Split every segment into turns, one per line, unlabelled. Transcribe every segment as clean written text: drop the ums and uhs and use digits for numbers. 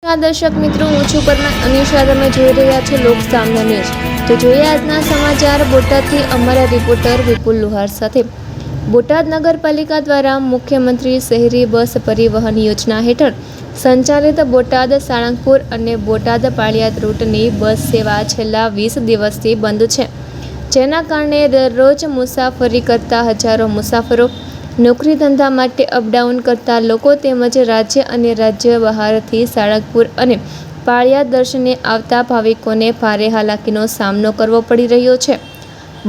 દર્શક મિત્રો, હું છું પરમાર અનિશા. તમે જોઈ રહ્યા છો લોક સામના ન્યૂઝ. તો જોઈએ આજના સમાચાર બોટાદથી અમારા રિપોર્ટર વિપુલ લુહાર સાથે. બોટાદ નગરપાલિકા દ્વારા મુખ્યમંત્રી શહેરી બસ પરિવહન યોજના હેઠળ સંચાલિત બોટાદ સાળંગપુર અને બોટાદ પાળિયાદ રૂટની બસ સેવા છેલ્લા 20 દિવસથી બંધ છે, જેના કારણે દરરોજ મુસાફરી કરતા હજારો મુસાફરો, નોકરી ધંધા માટે અપડાઉન કરતા લોકો તેમજ રાજ્ય અને રાજ્ય બહારથી સાળંગપુર અને પાળિયાદ દર્શને આવતા ભાવિકોને ભારે હાલાકીનો સામનો કરવો પડી રહ્યો છે.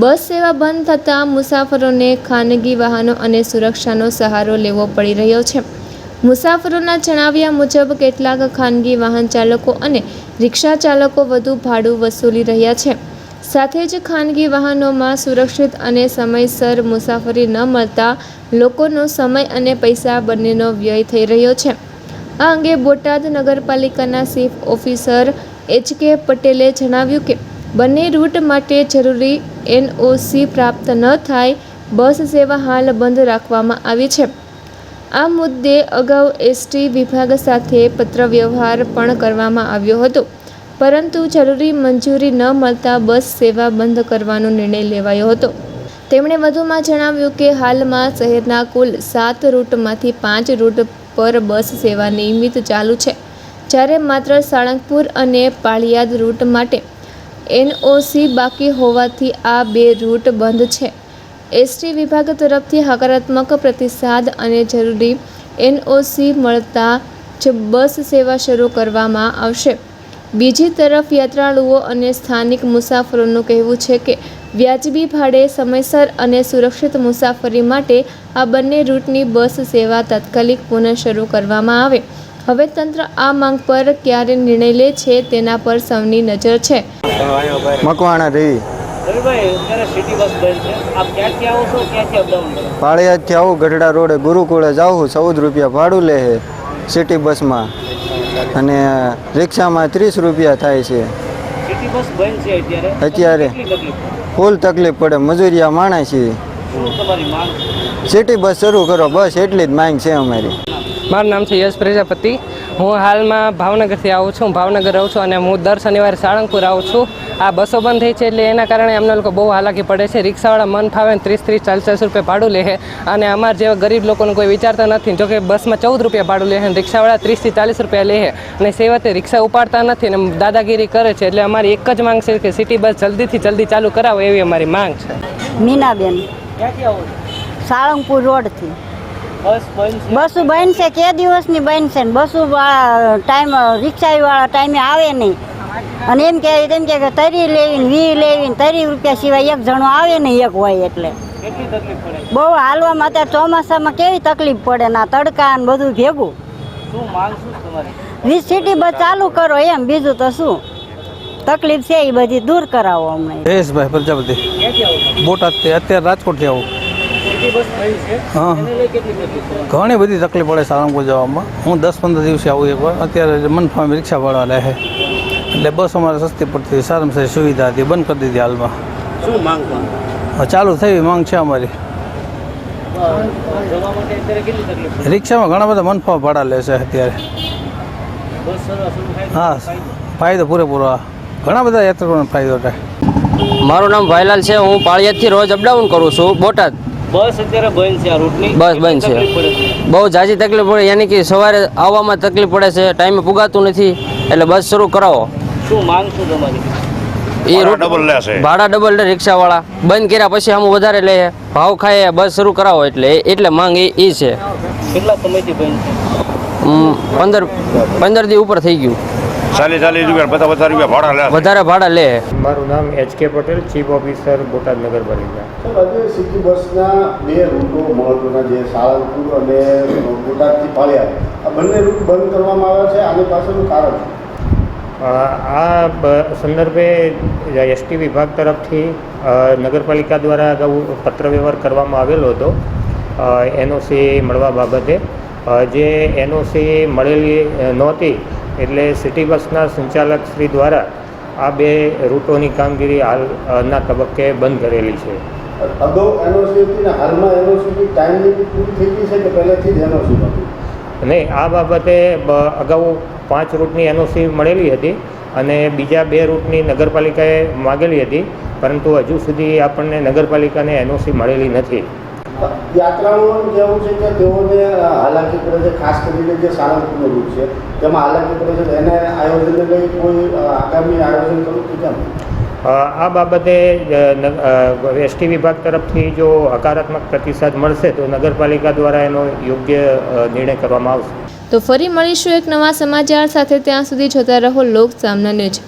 બસ સેવા બંધ થતાં મુસાફરોને ખાનગી વાહનો અને સુરક્ષાનો સહારો લેવો પડી રહ્યો છે. મુસાફરોના જણાવ્યા મુજબ કેટલાક ખાનગી વાહન ચાલકો અને રિક્ષા ચાલકો વધુ ભાડું વસૂલી રહ્યા છે. સાથે જ ખાનગી વાહનોમાં સુરક્ષિત અને સમયસર મુસાફરી ન મળતા લોકોનો સમય અને પૈસા બંનેનો વ્યય થઈ રહ્યો છે. આ અંગે બોટાદ નગરપાલિકાના ચીફ ઓફિસર એચ.કે. પટેલે જણાવ્યું કે બંને રૂટ માટે જરૂરી NOC પ્રાપ્ત ન થાય બસ સેવા હાલ બંધ રાખવામાં આવી છે. આ મુદ્દે અગાઉ ST વિભાગ સાથે પત્રવ્યવહાર પણ કરવામાં આવ્યો હતો, પરંતુ જરૂરી મંજૂરી ન મળતા બસ સેવા બંધ કરવાનો નિર્ણય લેવાયો હતો. તેમણે વધુમાં જણાવ્યું કે હાલમાં શહેરના કુલ 7 રૂટમાંથી 5 રૂટ પર બસ સેવા નિયમિત ચાલુ છે, જ્યારે માત્ર સાળંગપુર અને પાળિયાદ રૂટ માટે NOC બાકી હોવાથી આ 2 રૂટ બંધ છે. ST વિભાગ તરફથી હકારાત્મક પ્રતિસાદ અને જરૂરી NOC મળતા જ બસ સેવા શરૂ કરવામાં આવશે. બીજી તરફ યાત્રાળુઓ અને સ્થાનિક મુસાફરોનું કહેવું છે કે વ્યાજબી ભાડે સમયસર અને સુરક્ષિત મુસાફરી માટે આ બંને રૂટની બસ સેવા તાત્કાલિક પુનઃ શરૂ કરવામાં આવે. હવે તંત્ર આ માંગ પર ક્યારે નિર્ણય લે છે તેના પર સૌની નજર છે.
મકવાણા રવિ પાળિયાદથી આવું ગઢડા રોડે ગુરુકુળે જાઉં 14 રૂપિયા ભાડું લે છે સિટી બસમાં, અને રિક્ષામાં 30 રૂપિયા થાય છે.
સિટી બસ બંધ છે
અત્યારે ફૂલ તકલીફ પડે, મજૂરિયા માણસ છીએ. સિટી બસ શરૂ કરો, બસ એટલી જ માંગ છે અમારી.
મારું નામ છે યશ પ્રજાપતિ. હું હાલમાં ભાવનગરથી આવું છું. ભાવનગર રહું છું અને હું દર શનિવારે સાળંગપુર આવું છું. આ બસો બંધ થઈ છે એટલે એના કારણે અમને લોકો બહુ હાલાકી પડે છે. રિક્ષાવાળા મન ફાવે 30-40 રૂપિયા ભાડું લે છે, અને અમારા જેવા ગરીબ લોકોને કોઈ વિચારતા નથી. જોકે બસમાં 14 રૂપિયા ભાડું લે છે અને રિક્ષાવાળા 30-40 રૂપિયા લે છે, અને સેવાતે રિક્ષા ઉપાડતા નથી અને દાદાગીરી કરે છે. એટલે અમારી એક જ માંગ છે કે સિટી બસ જલ્દીથી જલ્દી ચાલુ કરાવો, એવી અમારી માંગ છે.
મીનાબેન, સાળંગપુર રોડથી. બસો બંધ છે, કે દિવસની બંધ છે. બસો ટાઈમ રિક્ષાવાળા ટાઈમે આવે નહીં, અને એમ કે 30 લેવીને 20 લેવીને 30 રૂપિયા સિવાય એક જણો આવે નહીં, એક હોય એટલે બહુ હાલવામાં. અત્યારે ચોમાસામાં કેવી તકલીફ પડે, ના તડકા ને બધું ભેગું. સિટી બસ ચાલુ કરો એમ, બીજું તો શું તકલીફ છે એ બધી દૂર કરાવો અમને.
જયેશભાઈ પ્રજાપતિ, બોટાદથી. અત્યારે રાજકોટથી આવું. હા, ઘણી બધી તકલીફ પડે સાળંગપુર જવામાં. હું 10-15 દિવસે આવું એકવાર. અત્યારે મનફામે રિક્ષાવાળા લે છે, એટલે બસ અમારે સસ્તી પડતી, સારામાં સારી સુવિધા હતી, બંધ કરી દીધી હાલમાં.
શું માંગ
ચાલુ થઈ માંગ છે અમારી. રિક્ષામાં ઘણા બધા મનફા ભાડા લે છે અત્યારે. હા, ફાયદો પૂરેપૂરો. ઘણા બધા યાત્રિકોને ફાયદો થાય.
મારું નામ ભાઈલાલ છે. હું પાળિયાદથી રોજ અપડાઉન કરું છું બોટાદ.
બસ અત્યારે બંધ છે, આ રૂટની
બસ બંધ છે. બહુ ઝાઝી તકલીફ પડે, યાની કે સવારે આવવામાં તકલીફ પડે છે, ટાઈમે પુગાતું નથી, એટલે બસ શરૂ કરાવો.
શું માંગ શું તમારી?
એ રૂટ ભાડા ડબલ લે રિક્ષાવાળા. બંધ કર્યા પછી આમ વધારે લે, ભાવ ખાય, બસ શરૂ કરાવો. એટલે માંગ એ છે.
કેટલા સમયથી બંધ છે?
15 દી ઉપર થઈ ગયું.
40 રૂપિયા
વધારે ભાડા લે.
મારું નામ HK. Patel, chief officer Botad નગરપાલિકા.
આજે સિટી બસના 2 રૂટો મહત્વના, જે સાળંગપુર અને બોટાદથી પાળિયાદ, આ બંને રૂટ બંધ કરવામાં આવ્યા છે. આની પાછળનું કારણ
આ સંદર્ભે ST વિભાગ તરફથી નગરપાલિકા દ્વારા અગાઉ પત્રવ્યવહાર કરવામાં આવેલો હતો NOC મળવા બાબતે. જે NOC મળેલી નહોતી, એટલે સિટી બસના સંચાલક શ્રી દ્વારા આ 2 રૂટોની કામગીરી હાલના તબક્કે બંધ કરેલી છે.
અગાઉ NOC હતી ને હાલમાં NOCની ટાઈમ લિમિટ પૂરી થઈ ગઈ છે કે પહેલાંથી જ NOC નહોતી?
નહીં, આ બાબતે અગાઉ 5 રૂટની એનઓસી મળેલી હતી અને બીજા 2 રૂટની નગરપાલિકાએ માગેલી હતી, પરંતુ હજુ સુધી આપણને નગરપાલિકાને એનઓસી મળેલી નથી.
યાત્રાળુઓનું કહેવું છે કે તેઓને હાલાકી પડે છે, ખાસ કરીને જે સાળંગપુરનો રૂટ છે તેમાં હાલાકી પડે છે. એને આયોજનને લઈ કોઈ આગામી આયોજન કરવું કે કેમ?
આ બાબતે એસટી વિભાગ તરફથી જો હકારાત્મક પ્રતિસાદ મળશે તો નગરપાલિકા દ્વારા એનો યોગ્ય નિર્ણય કરવામાં આવશે.
તો ફરી મળીશું એક નવા સમાચાર સાથે. ત્યાં સુધી જોતા રહો લોક સામના ન્યૂઝ.